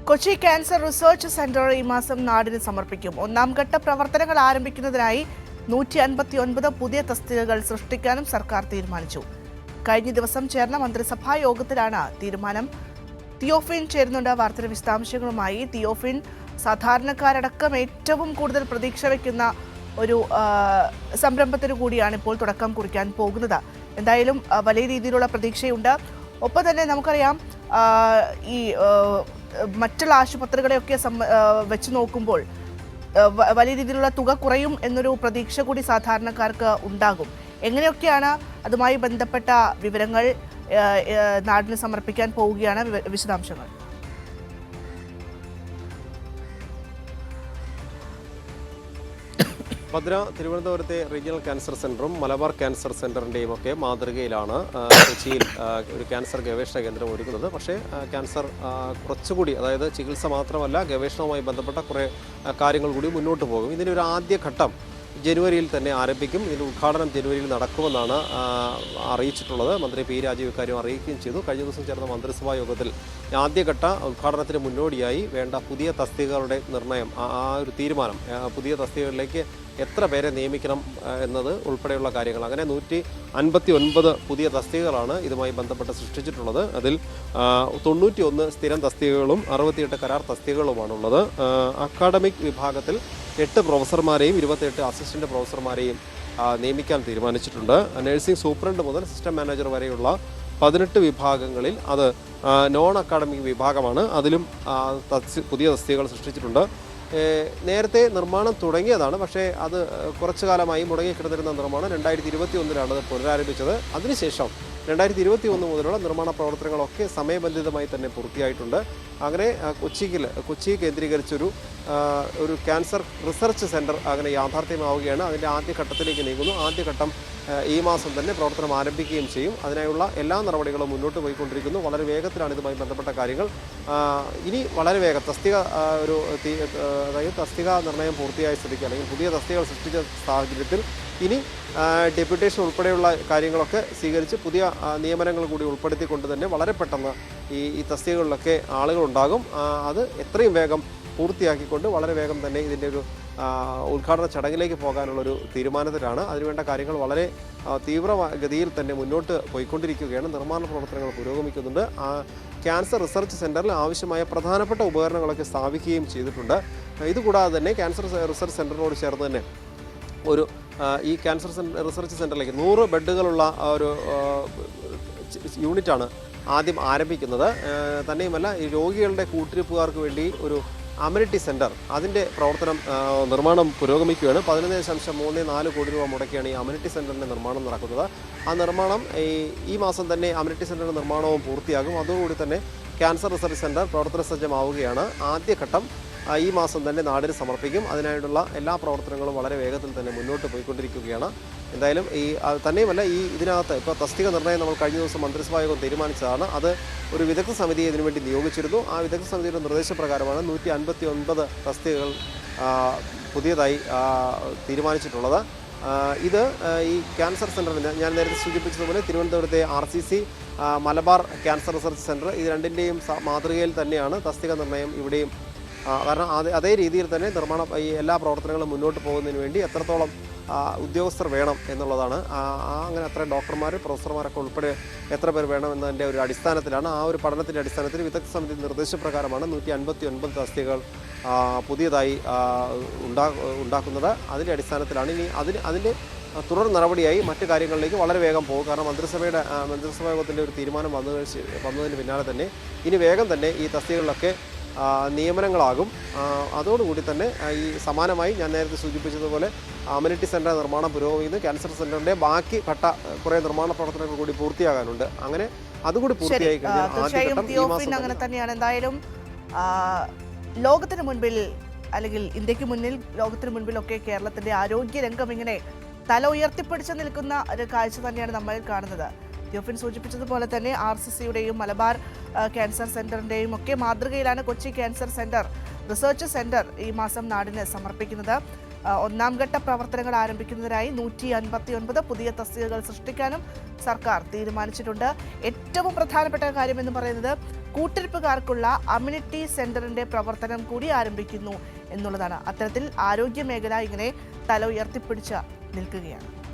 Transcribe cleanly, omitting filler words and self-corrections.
Kochi cancer research centre ഈ മാസം നാടിന് സമർപ്പിക്കും. ഒന്നാം ഘട്ട പ്രവർത്തനങ്ങൾ ആരംഭിക്കുന്നതിനായി 159 പുതിയ തസ്തികകൾ സൃഷ്ടിക്കാനും സർക്കാർ തീരുമാനിച്ചു. കഴിഞ്ഞ ദിവസം ചേർന്ന മന്ത്രിസഭാ യോഗത്തിലാണ് തീരുമാനം. തിയോഫിൻ ചേരുന്നുണ്ട് വാർത്തയുടെ വിശദാംശങ്ങളുമായി. തിയോഫിൻ, സാധാരണക്കാരടക്കം ഏറ്റവും കൂടുതൽ പ്രതീക്ഷ വയ്ക്കുന്ന ഒരു സംരംഭത്തിനു കൂടിയാണ് ഇപ്പോൾ തുടക്കം കുറിക്കാൻ പോകുന്നത്. എന്തായാലും വലിയ രീതിയിലുള്ള പ്രതീക്ഷയുണ്ട്. ഒപ്പം തന്നെ നമുക്കറിയാം ഈ മറ്റുള്ള ആശുപത്രികളെയൊക്കെ വെച്ച് നോക്കുമ്പോൾ വലിയ രീതിയിലുള്ള തുക കുറയും എന്നൊരു പ്രതീക്ഷ കൂടി സാധാരണക്കാർക്ക് ഉണ്ടാകും. എങ്ങനെയൊക്കെയാണ് അതുമായി ബന്ധപ്പെട്ട വിവരങ്ങൾ നാടിന് സമർപ്പിക്കാൻ പോവുകയാണ്? വിശദാംശങ്ങൾ. ഭദ്ര, തിരുവനന്തപുരത്തെ റീജിയണൽ ക്യാൻസർ സെന്ററും മലബാർ ക്യാൻസർ സെന്ററിൻ്റെയും ഒക്കെ മാതൃകയിലാണ് കൊച്ചിയിൽ ഒരു ക്യാൻസർ ഗവേഷണ കേന്ദ്രം ഒരുക്കുന്നത്. പക്ഷേ ക്യാൻസർ കുറച്ചുകൂടി, അതായത് ചികിത്സ മാത്രമല്ല, ഗവേഷണവുമായി ബന്ധപ്പെട്ട കുറേ കാര്യങ്ങൾ കൂടി മുന്നോട്ട് പോകും. ഇതിനൊരു ആദ്യ ഘട്ടം ജനുവരിയിൽ തന്നെ ആരംഭിക്കും. ഇതിൻ്റെ ഉദ്ഘാടനം ജനുവരിയിൽ നടക്കുമെന്നാണ് അറിയിച്ചിട്ടുള്ളത്. മന്ത്രി പി രാജീവ് ഇക്കാര്യം അറിയിക്കുകയും ചെയ്തു. കഴിഞ്ഞ ദിവസം ചേർന്ന മന്ത്രിസഭാ യോഗത്തിൽ ആദ്യഘട്ട ഉദ്ഘാടനത്തിന് മുന്നോടിയായി വേണ്ട പുതിയ തസ്തികകളുടെ നിർണയം, ആ ഒരു തീരുമാനം, പുതിയ തസ്തികകളിലേക്ക് എത്ര പേരെ നിയമിക്കണം എന്നത് ഉൾപ്പെടെയുള്ള കാര്യങ്ങൾ, അങ്ങനെ 159 പുതിയ തസ്തികകളാണ് ഇതുമായി ബന്ധപ്പെട്ട് സൃഷ്ടിച്ചിട്ടുള്ളത്. അതിൽ 91 സ്ഥിരം തസ്തികകളും 68 കരാർ തസ്തികകളുമാണുള്ളത്. അക്കാഡമിക് വിഭാഗത്തിൽ 8 പ്രൊഫസർമാരെയും 28 അസിസ്റ്റന്റ് പ്രൊഫസർമാരെയും നിയമിക്കാൻ തീരുമാനിച്ചിട്ടുണ്ട്. നഴ്സിംഗ് സൂപ്രണ്ട് മുതൽ സിസ്റ്റം മാനേജർ വരെയുള്ള 18 വിഭാഗങ്ങളിൽ അത് നോൺ അക്കാഡമിക് വിഭാഗമാണ്. അതിലും പുതിയ തസ്തികകൾ സൃഷ്ടിച്ചിട്ടുണ്ട്. നേരത്തെ നിർമ്മാണം തുടങ്ങിയതാണ്, പക്ഷേ അത് കുറച്ചു കാലമായി മുടങ്ങിക്കിടന്നിരുന്ന നിർമ്മാണം 2021 അത് പുനരാരംഭിച്ചത്. അതിനുശേഷം 2021 മുതലുള്ള നിർമ്മാണ പ്രവർത്തനങ്ങളൊക്കെ സമയബന്ധിതമായി തന്നെ പൂർത്തിയായിട്ടുണ്ട്. അങ്ങനെ കൊച്ചി കേന്ദ്രീകരിച്ചൊരു ക്യാൻസർ റിസർച്ച് സെൻറ്റർ അങ്ങനെ യാഥാർത്ഥ്യമാവുകയാണ്. അതിൻ്റെ ആദ്യഘട്ടത്തിലേക്ക് നീങ്ങുന്നു. ആദ്യഘട്ടം ഈ മാസം തന്നെ പ്രവർത്തനം ആരംഭിക്കുകയും ചെയ്യും. അതിനായുള്ള എല്ലാ നടപടികളും മുന്നോട്ട് പോയിക്കൊണ്ടിരിക്കുന്നു. വളരെ വേഗത്തിലാണ് ഇതുമായി ബന്ധപ്പെട്ട കാര്യങ്ങൾ. ഇനി വളരെ വേഗം അതായത് തസ്തിക നിർണ്ണയം പൂർത്തിയായ സ്ഥിതിക്ക്, അല്ലെങ്കിൽ പുതിയ തസ്തികകൾ സൃഷ്ടിച്ച സാഹചര്യത്തിൽ ഇനി ഡെപ്യൂട്ടേഷൻ ഉൾപ്പെടെയുള്ള കാര്യങ്ങളൊക്കെ സ്വീകരിച്ച് പുതിയ നിയമനങ്ങൾ കൂടി ഉൾപ്പെടുത്തിക്കൊണ്ട് തന്നെ വളരെ പെട്ടെന്ന് ഈ തസ്തികകളിലൊക്കെ ആളുകളുണ്ടാകും. അത് എത്രയും വേഗം പൂർത്തിയാക്കിക്കൊണ്ട് വളരെ വേഗം തന്നെ ഇതിൻ്റെ ഒരു ഉദ്ഘാടന ചടങ്ങിലേക്ക് പോകാനുള്ളൊരു തീരുമാനത്തിലാണ്. അതിനുവേണ്ട കാര്യങ്ങൾ വളരെ തീവ്രഗതിയിൽ തന്നെ മുന്നോട്ട് പോയിക്കൊണ്ടിരിക്കുകയാണ്. നിർമ്മാണ പ്രവർത്തനങ്ങൾ പുരോഗമിക്കുന്നുണ്ട്. ക്യാൻസർ റിസർച്ച് സെൻറ്ററിൽ ആവശ്യമായ പ്രധാനപ്പെട്ട ഉപകരണങ്ങളൊക്കെ സ്ഥാപിക്കുകയും ചെയ്തിട്ടുണ്ട്. ഇതുകൂടാതെ തന്നെ ക്യാൻസർ റിസർച്ച് സെൻറ്ററിനോട് ചേർന്ന് തന്നെ ഈ ക്യാൻസർ റിസർച്ച് സെൻറ്ററിലേക്ക് 100 ബെഡുകളുള്ള ഒരു യൂണിറ്റാണ് ആദ്യം ആരംഭിക്കുന്നത്. തന്നെയുമല്ല, ഈ രോഗികളുടെ കൂട്ടിരിപ്പുകാർക്ക് വേണ്ടി ഒരു അമ്യൂണിറ്റി സെൻറ്റർ, അതിൻ്റെ നിർമ്മാണം പുരോഗമിക്കുകയാണ്. 11.34 കോടി രൂപ മുടക്കിയാണ് ഈ അമ്യൂണിറ്റി സെൻറ്ററിൻ്റെ നിർമ്മാണം നടക്കുന്നത്. ആ നിർമ്മാണം ഈ മാസം തന്നെ അമ്യൂണിറ്റി സെൻറ്ററിൻ്റെ നിർമ്മാണവും പൂർത്തിയാകും. അതോടുകൂടി തന്നെ ക്യാൻസർ റിസർച്ച് സെൻറ്റർ പ്രവർത്തന സജ്ജമാവുകയാണ്. ആദ്യഘട്ടം ഈ മാസം തന്നെ നാടിന് സമർപ്പിക്കും. അതിനായിട്ടുള്ള എല്ലാ പ്രവർത്തനങ്ങളും വളരെ വേഗത്തിൽ തന്നെ മുന്നോട്ട് പോയിക്കൊണ്ടിരിക്കുകയാണ്. എന്തായാലും തന്നെയുമല്ല, ഇതിനകത്ത് ഇപ്പോൾ തസ്തിക നിർണ്ണയം നമ്മൾ കഴിഞ്ഞ ദിവസം മന്ത്രിസഭാ യോഗം തീരുമാനിച്ചതാണ്. അത് ഒരു വിദഗ്ധ സമിതിയെ ഇതിനുവേണ്ടി നിയോഗിച്ചിരുന്നു. ആ വിദഗ്ധ സമിതിയുടെ നിർദ്ദേശപ്രകാരമാണ് 159 തസ്തികകൾ പുതിയതായി തീരുമാനിച്ചിട്ടുള്ളത്. ഇത് ഈ ക്യാൻസർ സെൻറ്ററിന് ഞാൻ നേരത്തെ സൂചിപ്പിച്ചതുപോലെ തിരുവനന്തപുരത്തെ RCC, Malabar cancer research centre, ഇത് രണ്ടിൻ്റെയും മാതൃകയിൽ തന്നെയാണ് തസ്തിക നിർണ്ണയം ഇവിടെയും. കാരണം അതേ രീതിയിൽ തന്നെ എല്ലാ പ്രവർത്തനങ്ങളും മുന്നോട്ട് പോകുന്നതിന് വേണ്ടി എത്രത്തോളം ഉദ്യോഗസ്ഥർ വേണം എന്നുള്ളതാണ്. അങ്ങനെ അത്ര ഡോക്ടർമാർ, പ്രൊഫസർമാരൊക്കെ ഉൾപ്പെടെ എത്ര പേർ വേണം എന്നതിൻ്റെ ഒരു അടിസ്ഥാനത്തിലാണ്, ആ ഒരു പഠനത്തിൻ്റെ അടിസ്ഥാനത്തിൽ വിദഗ്ധ സമിതി നിർദ്ദേശപ്രകാരമാണ് 159 തസ്തികകൾ പുതിയതായി ഉണ്ടാക്കുന്നത്. അതിൻ്റെ അടിസ്ഥാനത്തിലാണ് ഇനി അതിൻ്റെ തുടർ നടപടിയായി മറ്റു കാര്യങ്ങളിലേക്ക് വളരെ വേഗം പോകും. കാരണം മന്ത്രിസഭാ യോഗത്തിൻ്റെ ഒരു തീരുമാനം വന്നതിന് പിന്നാലെ തന്നെ ഇനി വേഗം തന്നെ ഈ തസ്തികകളിലൊക്കെ നിയമനങ്ങളാകും. അതോടുകൂടി തന്നെ ഈ സമാനമായി ഞാൻ നേരത്തെ സൂചിപ്പിച്ചതുപോലെ അമ്യൂണിറ്റി സെൻറ്റർ നിർമ്മാണം പുരോഗമിക്കുന്നു. ക്യാൻസർ സെൻറ്ററിൻ്റെ ബാക്കി ഘട്ട നിർമ്മാണ പ്രവർത്തനങ്ങൾ കൂടി പൂർത്തിയാകാനുണ്ട്. അങ്ങനെ അതുകൂടി പൂർത്തിയായി കഴിഞ്ഞാൽ അങ്ങനെ തന്നെയാണ്. എന്തായാലും ലോകത്തിന് മുൻപിൽ, അല്ലെങ്കിൽ ഇന്ത്യക്ക് മുന്നിൽ, ലോകത്തിന് മുൻപിലൊക്കെ കേരളത്തിൻ്റെ ആരോഗ്യ രംഗം ഇങ്ങനെ തല ഉയർത്തിപ്പിടിച്ച് നിൽക്കുന്ന ഒരു കാഴ്ച തന്നെയാണ് നമ്മൾ കാണുന്നത്. തിയോഫിൻ സൂചിപ്പിച്ചതുപോലെ തന്നെ RCCയുടെയും മലബാർ ക്യാൻസർ സെന്ററിന്റെയും ഒക്കെ മാതൃകയിലാണ് കൊച്ചി ക്യാൻസർ റിസർച്ച് സെന്റർ ഈ മാസം നാടിന് സമർപ്പിക്കുന്നത്. ഒന്നാം ഘട്ട പ്രവർത്തനങ്ങൾ ആരംഭിക്കുന്നതിനായി 159 പുതിയ തസ്തികകൾ സൃഷ്ടിക്കാനും സർക്കാർ തീരുമാനിച്ചിട്ടുണ്ട്. ഏറ്റവും പ്രധാനപ്പെട്ട കാര്യമെന്ന് പറയുന്നത് കൂട്ടിരിപ്പുകാർക്കുള്ള അമ്യൂണിറ്റി സെന്ററിന്റെ പ്രവർത്തനം കൂടി ആരംഭിക്കുന്നു എന്നുള്ളതാണ്. അത്തരത്തിൽ ആരോഗ്യ മേഖല ഇങ്ങനെ തല ഉയർത്തിപ്പിടിച്ച് നിൽക്കുകയാണ്.